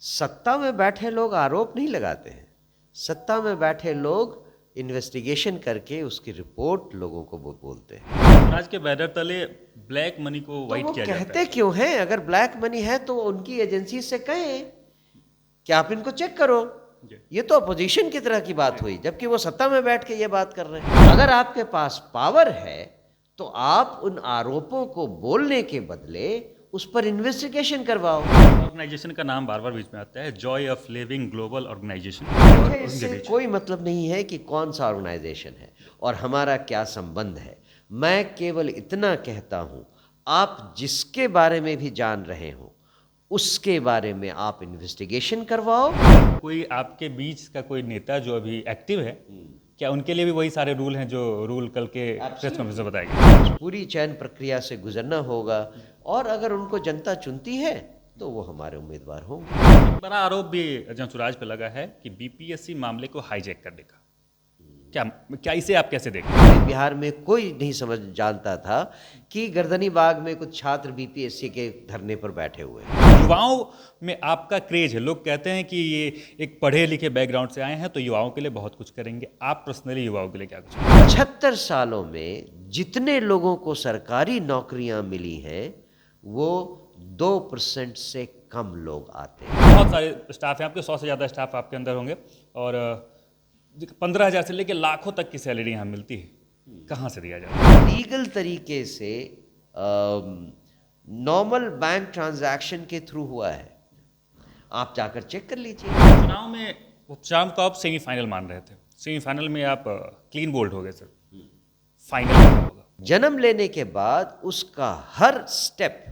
सत्ता में बैठे लोग आरोप नहीं लगाते हैं। सत्ता में बैठे लोग इन्वेस्टिगेशन करके उसकी रिपोर्ट लोगों को बोलते हैं। आज के बैनर तले ब्लैक मनी को तो वाइट वो किया जाता कहते है। क्यों हैं? अगर ब्लैक मनी है तो उनकी एजेंसी से कहें कि आप इनको चेक करो। जी। ये तो अपोजिशन की तरह की बात हुई, जबकि वो सत्ता में बैठ के ये बात कर रहे हैं। अगर आपके पास पावर है तो आप उन आरोपों को बोलने के बदले उस पर इन्वेस्टिगेशन करवाओ। ऑर्गेनाइजेशन का नाम बार बार बीच में आता है, joy of living global organisation. और मुझे उनके इससे बीच कोई मतलब नहीं है कि कौन सा ऑर्गेनाइजेशन है और हमारा क्या संबंध है। मैं केवल इतना कहता हूं, आप जिसके बारे में भी जान रहे हो उसके बारे में आप इन्वेस्टिगेशन करवाओ। कोई आपके बीच का कोई नेता जो अभी एक्टिव है, क्या उनके लिए भी वही सारे रूल हैं जो रूल कल के प्रेस कॉन्फ्रेंस में बताएंगे? पूरी चयन प्रक्रिया से गुजरना होगा और अगर उनको जनता चुनती है तो वो हमारे उम्मीदवार होंगे। एक बड़ा आरोप भी जनसुराज पे लगा है कि बीपीएससी मामले को हाईजैक करने का। क्या क्या इसे आप कैसे देखते हैं? बिहार में कोई नहीं समझ जानता था कि गर्दनी बाग में कुछ छात्र बीपीएससी के धरने पर बैठे हुए हैं। युवाओं में आपका क्रेज है, लोग कहते हैं कि ये एक पढ़े लिखे बैकग्राउंड से आए हैं तो युवाओं के लिए बहुत कुछ करेंगे। आप पर्सनली युवाओं के लिए क्या कुछ? 75 सालों में जितने लोगों को सरकारी नौकरियां मिली हैं वो 2% से कम लोग आते हैं। बहुत सारे स्टाफ हैं आपके, 100 से ज़्यादा स्टाफ आपके अंदर होंगे और 15,000 से लेकर लाखों तक की सैलरी यहाँ मिलती है। कहाँ से दिया जाता है? लीगल तरीके से नॉर्मल बैंक ट्रांजैक्शन के थ्रू हुआ है। आप जाकर चेक कर लीजिए। चुनाव में उपचुनाव को आप सेमीफाइनल मान रहे थे, सेमीफाइनल में आप क्लीन बोल्ड हो गए सर, फाइनल क्या होगा? जन्म लेने के बाद उसका हर स्टेप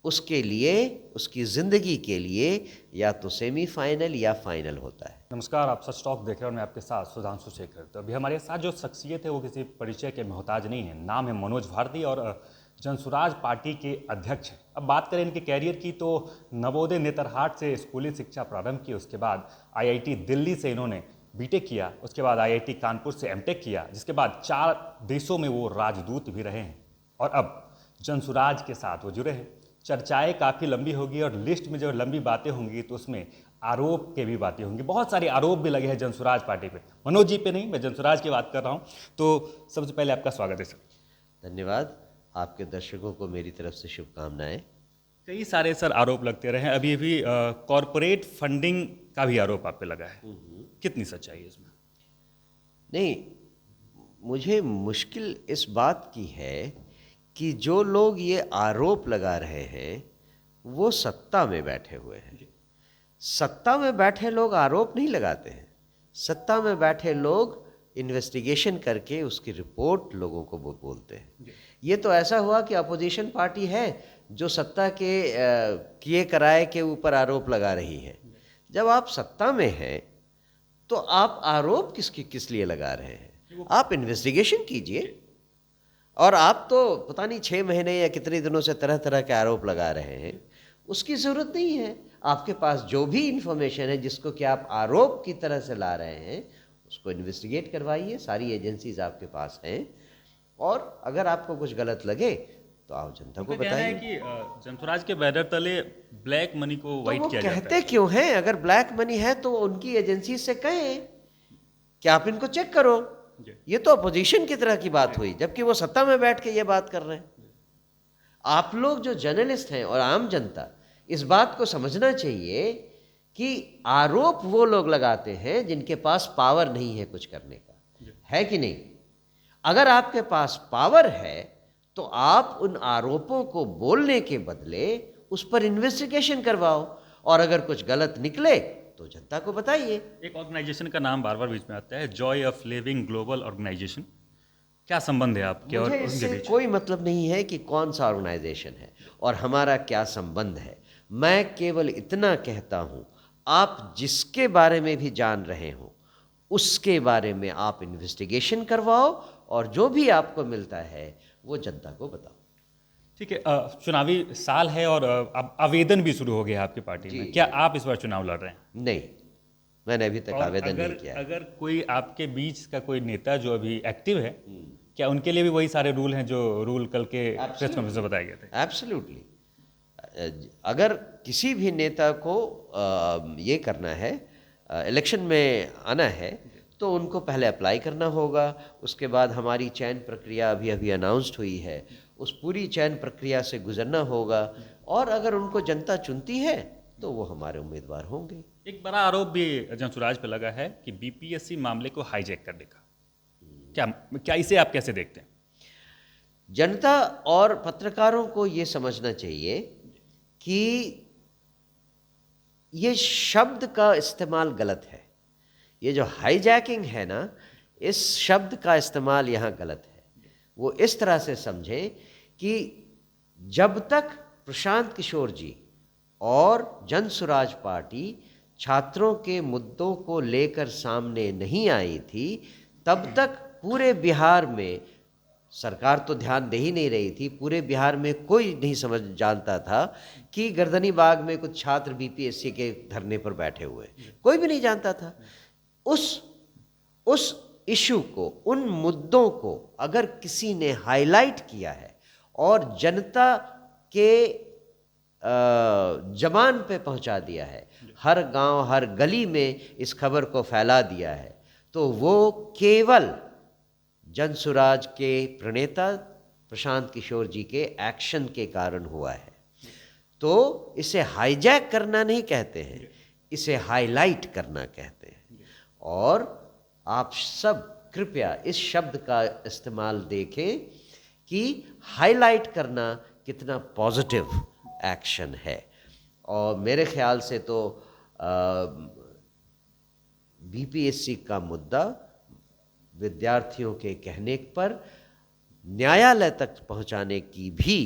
उसके लिए, उसकी जिंदगी के लिए या तो सेमीफाइनल या फाइनल होता है। नमस्कार, आप सच टॉक देख रहे हैं और मैं आपके साथ सुधांशु शेखर। तो अभी हमारे साथ जो शख्सियत है वो किसी परिचय के मोहताज नहीं है। नाम है मनोज भारती और जनसुराज पार्टी के अध्यक्ष हैं। अब बात करें इनके कैरियर की तो नवोदय नेतरहाट से स्कूली शिक्षा प्रारंभ की, उसके बाद आईआईटी दिल्ली से इन्होंने बीटेक किया, उसके बाद आईआईटी कानपुर से एमटेक किया, जिसके बाद 4 देशों में वो राजदूत भी रहे हैं और अब जनसुराज के साथ वो जुड़े हैं। चर्चाएं काफ़ी लंबी होगी और लिस्ट में जब लंबी बातें होंगी तो उसमें आरोप के भी बातें होंगी। बहुत सारे आरोप भी लगे हैं जनसुराज पार्टी पे। मनोज जी पे नहीं, मैं जनसुराज की बात कर रहा हूँ। तो सबसे पहले आपका स्वागत है सर। धन्यवाद। आपके दर्शकों को मेरी तरफ से शुभकामनाएं। कई सारे सर आरोप लगते रहे हैं, अभी अभी कॉरपोरेट फंडिंग का भी आरोप आप पे लगा है। कितनी सच्चाई है इसमें? नहीं, मुझे मुश्किल इस बात की है कि जो लोग ये आरोप लगा रहे हैं वो सत्ता में बैठे हुए हैं। सत्ता में बैठे लोग आरोप नहीं लगाते हैं। सत्ता में बैठे लोग इन्वेस्टिगेशन करके उसकी रिपोर्ट लोगों को बोलते हैं। ये तो ऐसा हुआ कि अपोजिशन पार्टी है जो सत्ता के किए कराए के ऊपर आरोप लगा रही है। जब आप सत्ता में हैं तो आप आरोप किस लिए लगा रहे हैं? आप इन्वेस्टिगेशन कीजिए। और आप तो पता नहीं 6 महीने या कितने दिनों से तरह तरह के आरोप लगा रहे हैं, उसकी ज़रूरत नहीं है। आपके पास जो भी इंफॉर्मेशन है जिसको कि आप आरोप की तरह से ला रहे हैं उसको इन्वेस्टिगेट करवाइए। सारी एजेंसीज आपके पास हैं और अगर आपको कुछ गलत लगे तो आप जनता को बताइए। कि जनसुराज के बैनर तले ब्लैक मनी को तो वाइट वो किया जाता कहते है। क्यों हैं? अगर ब्लैक मनी है तो उनकी एजेंसी से कहें कि आप इनको चेक करो। ये तो अपोजिशन की तरह की बात हुई, जबकि वो सत्ता में बैठ के ये बात कर रहे हैं। आप लोग जो जर्नलिस्ट हैं और आम जनता, इस बात को समझना चाहिए कि आरोप वो लोग लगाते हैं जिनके पास पावर नहीं है कुछ करने का, है कि नहीं? अगर आपके पास पावर है तो आप उन आरोपों को बोलने के बदले उस पर इन्वेस्टिगेशन करवाओ और अगर कुछ गलत निकले तो जनता को बताइए। एक ऑर्गेनाइजेशन का नाम बार बार बीच में आता है, joy of living global organisation. क्या संबंध है आपके और मुझे उनके इससे बीच? कोई मतलब नहीं है कि कौन सा ऑर्गेनाइजेशन है और हमारा क्या संबंध है। मैं केवल इतना कहता हूं, आप जिसके बारे में भी जान रहे हो उसके बारे में आप इन्वेस्टिगेशन करवाओ और जो भी आपको मिलता है वो जनता को बताओ। ठीक है, चुनावी साल है और अब आवेदन भी शुरू हो गया है आपकी पार्टी में। क्या आप इस बार चुनाव लड़ रहे हैं? नहीं, मैंने अभी तक और आवेदन नहीं किया है। अगर कोई आपके बीच का कोई नेता जो अभी एक्टिव है, क्या उनके लिए भी वही सारे रूल हैं जो रूल कल के प्रेस कॉन्फ्रेंस में बताए गए थे? एब्सोल्युटली। अगर किसी भी नेता को ये करना है, इलेक्शन में आना है, तो उनको पहले अप्लाई करना होगा। उसके बाद हमारी चयन प्रक्रिया अभी अभी अनाउंस्ड हुई है, उस पूरी चयन प्रक्रिया से गुजरना होगा, और अगर उनको जनता चुनती है तो वो हमारे उम्मीदवार होंगे। एक बड़ा आरोप भी जंसुराज पे लगा है कि बीपीएससी मामले को हाईजैक करने का, क्या क्या इसे आप कैसे देखते हैं? जनता और पत्रकारों को ये समझना चाहिए कि ये शब्द का इस्तेमाल गलत है। ये जो हाईजैकिंग है ना, इस शब्द का इस्तेमाल यहाँ गलत है। वो इस तरह से समझें कि जब तक प्रशांत किशोर जी और जनसुराज पार्टी छात्रों के मुद्दों को लेकर सामने नहीं आई थी, तब तक पूरे बिहार में सरकार तो ध्यान दे ही नहीं रही थी। पूरे बिहार में कोई नहीं समझ जानता था कि गर्दनी बाग में कुछ छात्र बीपीएससी के धरने पर बैठे हुए, कोई भी नहीं जानता था। उस इशू को, उन मुद्दों को अगर किसी ने हाईलाइट किया है और जनता के जबान पे पहुंचा दिया है, हर गांव हर गली में इस खबर को फैला दिया है, तो वो केवल जनसुराज के प्रणेता प्रशांत किशोर जी के एक्शन के कारण हुआ है। तो इसे हाईजैक करना नहीं कहते हैं, इसे हाईलाइट करना कहते हैं। और आप सब कृपया इस शब्द का इस्तेमाल देखें कि हाईलाइट करना कितना पॉजिटिव एक्शन है। और मेरे ख्याल से तो बीपीएससी का मुद्दा विद्यार्थियों के कहने पर न्यायालय तक पहुंचाने की भी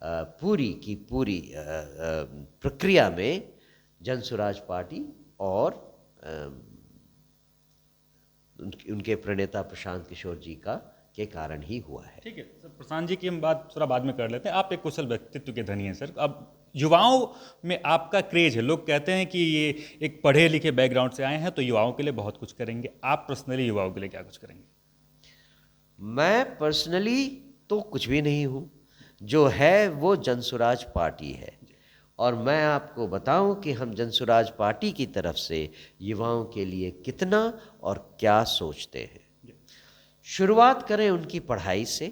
पूरी की पूरी प्रक्रिया में जनसुराज पार्टी और उनके प्रणेता प्रशांत किशोर जी का के कारण ही हुआ है। ठीक है सर, प्रशांत जी की हम बात थोड़ा बाद में कर लेते हैं। आप एक कुशल व्यक्तित्व के धनी हैं सर। अब युवाओं में आपका क्रेज है, लोग कहते हैं कि ये एक पढ़े लिखे बैकग्राउंड से आए हैं तो युवाओं के लिए बहुत कुछ करेंगे। आप पर्सनली युवाओं के लिए क्या कुछ करेंगे? मैं पर्सनली तो कुछ भी नहीं हूँ, जो है वो जनसुराज पार्टी है। और मैं आपको बताऊं कि हम जनसुराज पार्टी की तरफ से युवाओं के लिए कितना और क्या सोचते हैं। शुरुआत करें उनकी पढ़ाई से,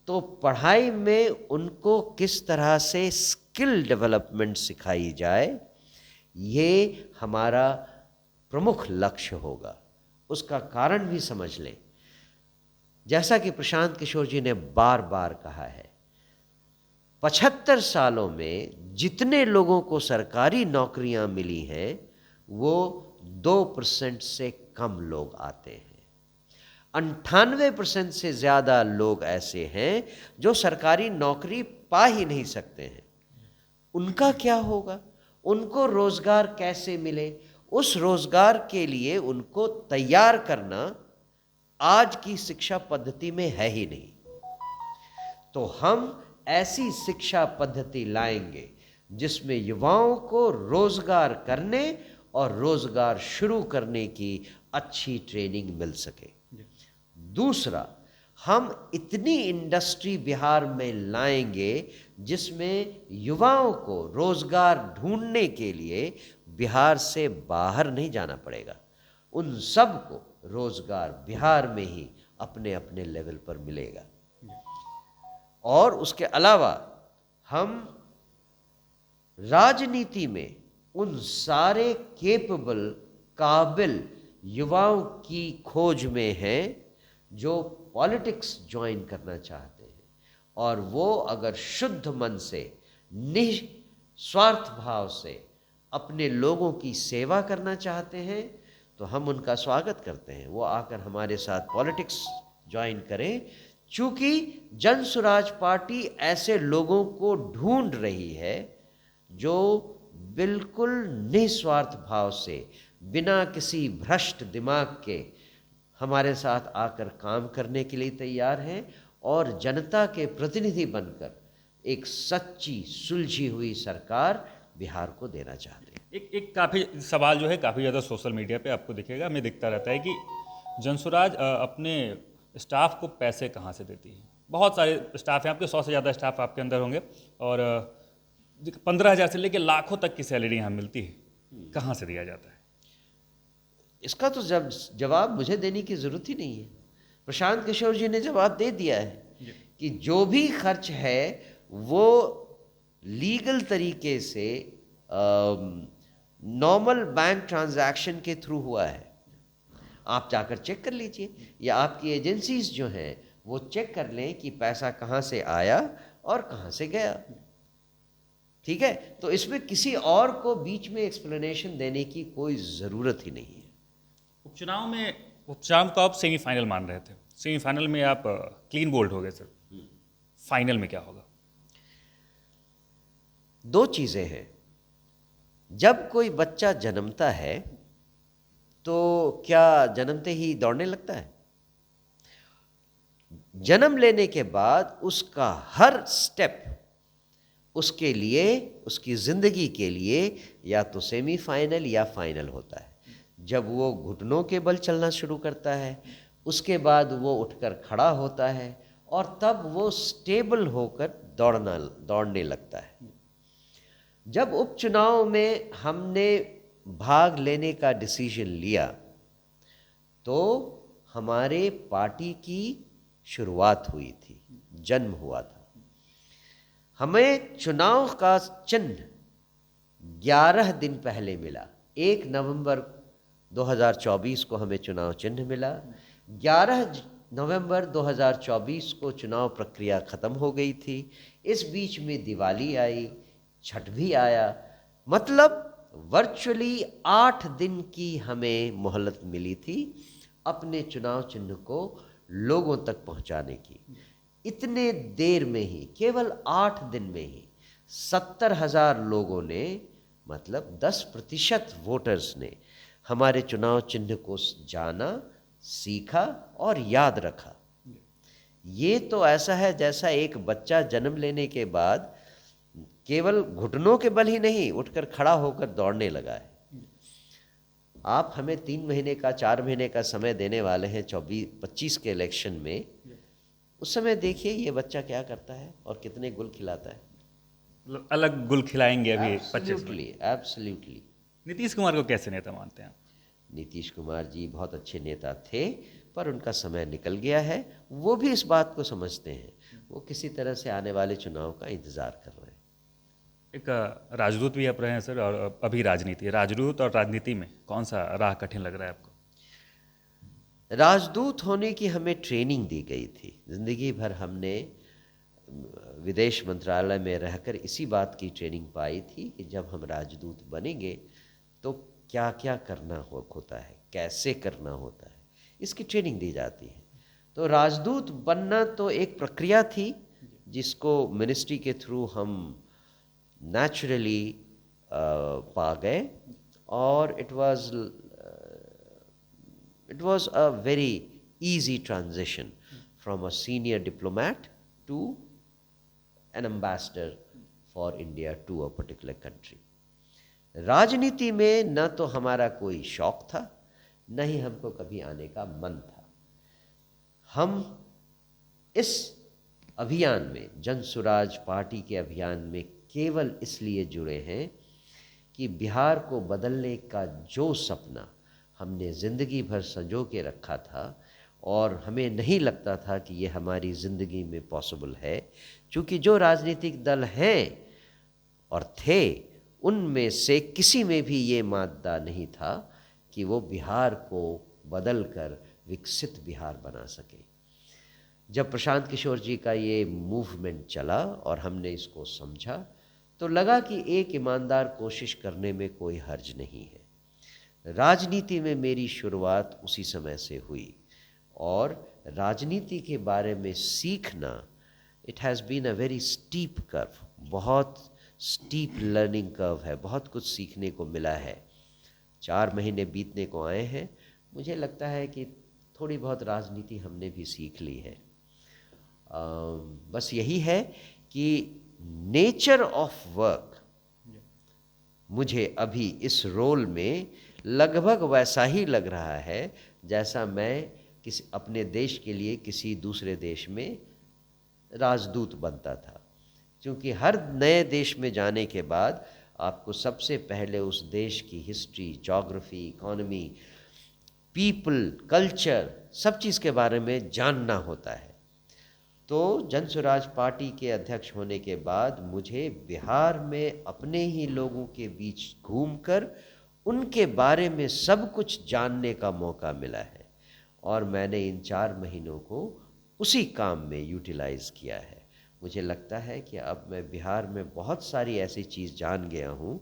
तो पढ़ाई में उनको किस तरह से स्किल डेवलपमेंट सिखाई जाए, ये हमारा प्रमुख लक्ष्य होगा। उसका कारण भी समझ लें। जैसा कि प्रशांत किशोर जी ने बार बार कहा है, 75 सालों में जितने लोगों को सरकारी नौकरियां मिली हैं, वो 2% से कम लोग आते हैं। 98% से ज़्यादा लोग ऐसे हैं जो सरकारी नौकरी पा ही नहीं सकते हैं। उनका क्या होगा? उनको रोज़गार कैसे मिले? उस रोज़गार के लिए उनको तैयार करना आज की शिक्षा पद्धति में है ही नहीं। तो हम ऐसी शिक्षा पद्धति लाएंगे जिसमें युवाओं को रोज़गार करने और रोज़गार शुरू करने की अच्छी ट्रेनिंग मिल सके। दूसरा, हम इतनी इंडस्ट्री बिहार में लाएंगे जिसमें युवाओं को रोज़गार ढूंढने के लिए बिहार से बाहर नहीं जाना पड़ेगा। उन सब को रोज़गार बिहार में ही अपने अपने लेवल पर मिलेगा। और उसके अलावा हम राजनीति में उन सारे केपेबल, काबिल युवाओं की खोज में हैं जो पॉलिटिक्स ज्वाइन करना चाहते हैं, और वो अगर शुद्ध मन से, निस्वार्थ भाव से अपने लोगों की सेवा करना चाहते हैं, तो हम उनका स्वागत करते हैं। वो आकर हमारे साथ पॉलिटिक्स ज्वाइन करें। चूँकि जनसुराज पार्टी ऐसे लोगों को ढूंढ रही है जो बिल्कुल निस्वार्थ भाव से, बिना किसी भ्रष्ट दिमाग के हमारे साथ आकर काम करने के लिए तैयार हैं और जनता के प्रतिनिधि बनकर एक सच्ची सुलझी हुई सरकार बिहार को देना चाहते हैं। एक काफ़ी सवाल जो है काफ़ी ज़्यादा सोशल मीडिया पे आपको दिखेगा, हमें दिखता रहता है कि जनसुराज अपने स्टाफ को पैसे कहाँ से देती है। बहुत सारे स्टाफ हैं आपके, 100 से ज़्यादा स्टाफ आपके अंदर होंगे, और 15,000 से लेकर लाखों तक की सैलरी यहाँ मिलती है, कहाँ से दिया जाता है? इसका तो जवाब मुझे देने की ज़रूरत ही नहीं है। प्रशांत किशोर जी ने जवाब दे दिया है कि जो भी खर्च है वो लीगल तरीके से नॉर्मल बैंक ट्रांजैक्शन के थ्रू हुआ है। आप जाकर चेक कर लीजिए, या आपकी एजेंसीज जो हैं वो चेक कर लें कि पैसा कहाँ से आया और कहाँ से गया। ठीक है, तो इसमें किसी और को बीच में एक्सप्लेनेशन देने की कोई ज़रूरत ही नहीं है। उपचुनाव को आप सेमीफाइनल मान रहे थे, सेमीफाइनल में आप क्लीन बोल्ड हो गए सर, फाइनल में क्या होगा? दो चीज़ें हैं। जब कोई बच्चा जन्मता है तो क्या जन्मते ही दौड़ने लगता है? जन्म लेने के बाद उसका हर स्टेप उसके लिए, उसकी ज़िंदगी के लिए या तो सेमीफाइनल या फाइनल होता है। जब वो घुटनों के बल चलना शुरू करता है, उसके बाद वो उठकर खड़ा होता है और तब वो स्टेबल होकर दौड़ने लगता है। जब उपचुनाव में हमने भाग लेने का डिसीजन लिया तो हमारे पार्टी की शुरुआत हुई थी, जन्म हुआ था। हमें चुनाव का चिन्ह 11 दिन पहले मिला। 1 नवंबर 2024 को हमें चुनाव चिन्ह मिला। 11 नवंबर 2024 को चुनाव प्रक्रिया ख़त्म हो गई थी। इस बीच में दिवाली आई, छठ भी आया, मतलब वर्चुअली 8 दिन की हमें मोहलत मिली थी अपने चुनाव चिन्ह को लोगों तक पहुंचाने की। इतने देर में ही, केवल 8 दिन में ही 70,000 लोगों ने, मतलब 10% वोटर्स ने हमारे चुनाव चिन्ह को जाना, सीखा और याद रखा। ये तो ऐसा है जैसा एक बच्चा जन्म लेने के बाद केवल घुटनों के बल ही नहीं, उठकर खड़ा होकर दौड़ने लगा है। आप हमें 3 महीने का, 4 महीने का समय देने वाले हैं 24-25 के इलेक्शन में। उस समय देखिए ये बच्चा क्या करता है और कितने गुल खिलाता है। मतलब अलग गुल खिलाएंगे अभी 25 में। एब्सोल्युटली। नीतीश कुमार को कैसे नेता मानते हैं आप? नीतीश कुमार जी बहुत अच्छे नेता थे, पर उनका समय निकल गया है। वो भी इस बात को समझते हैं। वो किसी तरह से आने वाले चुनाव का इंतज़ार कर रहे हैं। एक राजदूत भी आप रहे हैं सर, और अभी राजनीति, राजदूत और राजनीति में कौन सा राह कठिन लग रहा है आपको? राजदूत होने की हमें ट्रेनिंग दी गई थी। ज़िंदगी भर हमने विदेश मंत्रालय में रहकर इसी बात की ट्रेनिंग पाई थी कि जब हम राजदूत बनेंगे तो क्या क्या करना होता है, कैसे करना होता है, इसकी ट्रेनिंग दी जाती है। तो राजदूत बनना तो एक प्रक्रिया थी जिसको मिनिस्ट्री के थ्रू हम नेचुरली पा गए, और it was a very easy transition from a senior diplomat to an ambassador for India to a particular country. राजनीति में न तो हमारा कोई शौक था, न ही हमको कभी आने का मन था। हम इस अभियान में, जन सुराज पार्टी के अभियान में केवल इसलिए जुड़े हैं कि बिहार को बदलने का जो सपना हमने ज़िंदगी भर संजो के रखा था और हमें नहीं लगता था कि ये हमारी ज़िंदगी में पॉसिबल है, क्योंकि जो राजनीतिक दल हैं और थे उनमें से किसी में भी ये मादा नहीं था कि वो बिहार को बदल कर विकसित बिहार बना सके। जब प्रशांत किशोर जी का ये मूवमेंट चला और हमने इसको समझा तो लगा कि एक ईमानदार कोशिश करने में कोई हर्ज नहीं है। राजनीति में मेरी शुरुआत उसी समय से हुई, और राजनीति के बारे में सीखना, it has been a very steep curve, बहुत स्टीप लर्निंग कर्व है, बहुत कुछ सीखने को मिला है। 4 महीने बीतने को आए हैं, मुझे लगता है कि थोड़ी बहुत राजनीति हमने भी सीख ली है। बस यही है कि नेचर ऑफ वर्क मुझे अभी इस रोल में लगभग वैसा ही लग रहा है जैसा मैं अपने देश के लिए किसी दूसरे देश में राजदूत बनता था। क्योंकि हर नए देश में जाने के बाद आपको सबसे पहले उस देश की history, geography, economy, people, culture, सब चीज़ के बारे में जानना होता है। तो जन स्वराज पार्टी के अध्यक्ष होने के बाद मुझे बिहार में अपने ही लोगों के बीच घूमकर उनके बारे में सब कुछ जानने का मौका मिला है और मैंने इन 4 महीनों को उसी काम में यूटिलाइज़ किया है। मुझे लगता है कि अब मैं बिहार में बहुत सारी ऐसी चीज़ जान गया हूँ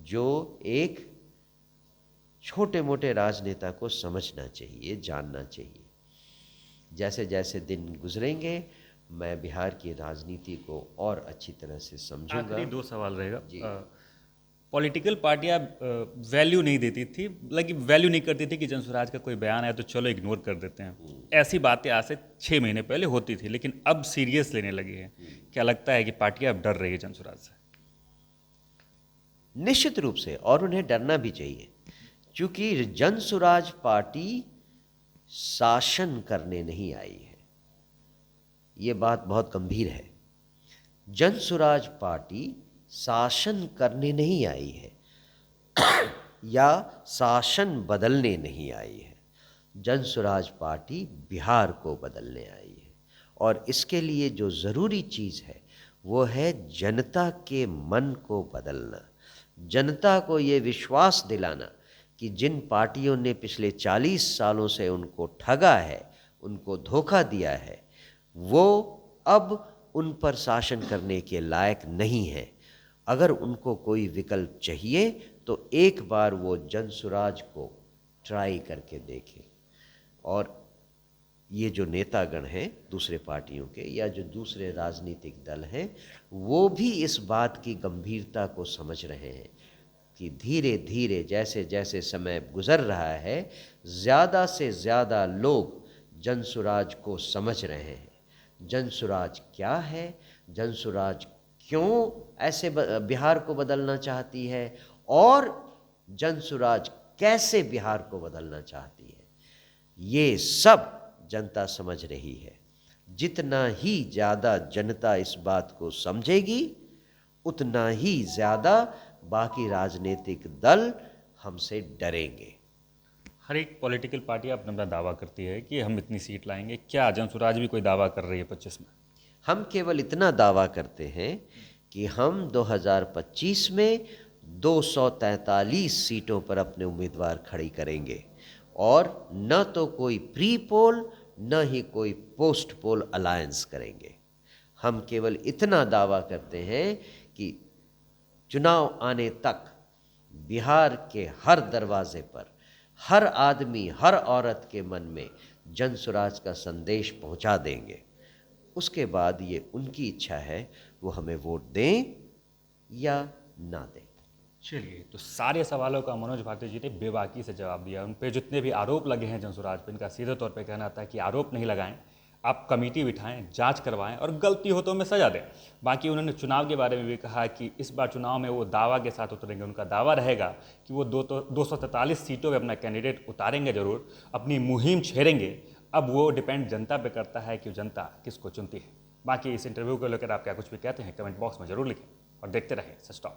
जो एक छोटे मोटे राजनेता को समझना चाहिए, जानना चाहिए। जैसे जैसे दिन गुजरेंगे मैं बिहार की राजनीति को और अच्छी तरह से समझूंगा। आखिरी 2 सवाल रहेगा। जी। पॉलिटिकल पार्टियां वैल्यू नहीं देती थी, वैल्यू नहीं करती थी कि जन स्वराज का कोई बयान आया तो चलो इग्नोर कर देते हैं। ऐसी बातें आज से 6 महीने पहले होती थी, लेकिन अब सीरियस लेने लगी है। क्या लगता है कि पार्टियां अब डर रही है जन स्वराज से? निश्चित रूप से, और उन्हें डरना भी चाहिए, क्योंकि जन स्वराज पार्टी शासन करने नहीं आई है। ये बात बहुत गंभीर है। जन स्वराज पार्टी शासन करने नहीं आई है या शासन बदलने नहीं आई है। जन स्वराज पार्टी बिहार को बदलने आई है और इसके लिए जो ज़रूरी चीज़ है वो है जनता के मन को बदलना, जनता को ये विश्वास दिलाना कि जिन पार्टियों ने पिछले 40 सालों से उनको ठगा है, उनको धोखा दिया है, वो अब उन पर शासन करने के लायक नहीं है। अगर उनको कोई विकल्प चाहिए तो एक बार वो जन स्वराज को ट्राई करके देखें। और ये जो नेतागण हैं दूसरे पार्टियों के या जो दूसरे राजनीतिक दल हैं, वो भी इस बात की गंभीरता को समझ रहे हैं कि धीरे धीरे जैसे जैसे समय गुजर रहा है, ज़्यादा से ज़्यादा लोग जन स्वराज को समझ रहे हैं। जन स्वराज क्या है, जन स्वराज क्यों ऐसे बिहार को बदलना चाहती है और जन स्वराज कैसे बिहार को बदलना चाहती है, ये सब जनता समझ रही है। जितना ही ज़्यादा जनता इस बात को समझेगी, उतना ही ज़्यादा बाकी राजनीतिक दल हमसे डरेंगे। हर एक पॉलिटिकल पार्टी अपना अपना दावा करती है कि हम इतनी सीट लाएंगे। क्या जन स्वराज भी कोई दावा कर रही है 25 में? हम केवल इतना दावा करते हैं कि हम 2025 में 243 सीटों पर अपने उम्मीदवार खड़ी करेंगे और न तो कोई प्री पोल न ही कोई पोस्ट पोल अलायंस करेंगे। हम केवल इतना दावा करते हैं कि चुनाव आने तक बिहार के हर दरवाजे पर हर आदमी, हर औरत के मन में जन स्वराज का संदेश पहुंचा देंगे। उसके बाद ये उनकी इच्छा है, वो हमें वोट दें या ना दें। चलिए, तो सारे सवालों का मनोज भारती जी ने बेबाकी से जवाब दिया। उन पे जितने भी आरोप लगे हैं जन स्वराज पे, इनका सीधे तौर पे कहना था कि आरोप नहीं लगाएं, आप कमेटी बिठाएं, जांच करवाएं और गलती हो तो हमें सजा दें। बाकी उन्होंने चुनाव के बारे में भी कहा कि इस बार चुनाव में वो दावा के साथ उतरेंगे। उनका दावा रहेगा कि वो 243 सीटों पर अपना कैंडिडेट उतारेंगे, जरूर अपनी मुहिम छेड़ेंगे। अब वो डिपेंड जनता पे करता है कि जनता किसको चुनती है। बाकी इस इंटरव्यू को लेकर आप क्या कुछ भी कहते हैं कमेंट बॉक्स में जरूर लिखें और देखते रहें सच टॉक।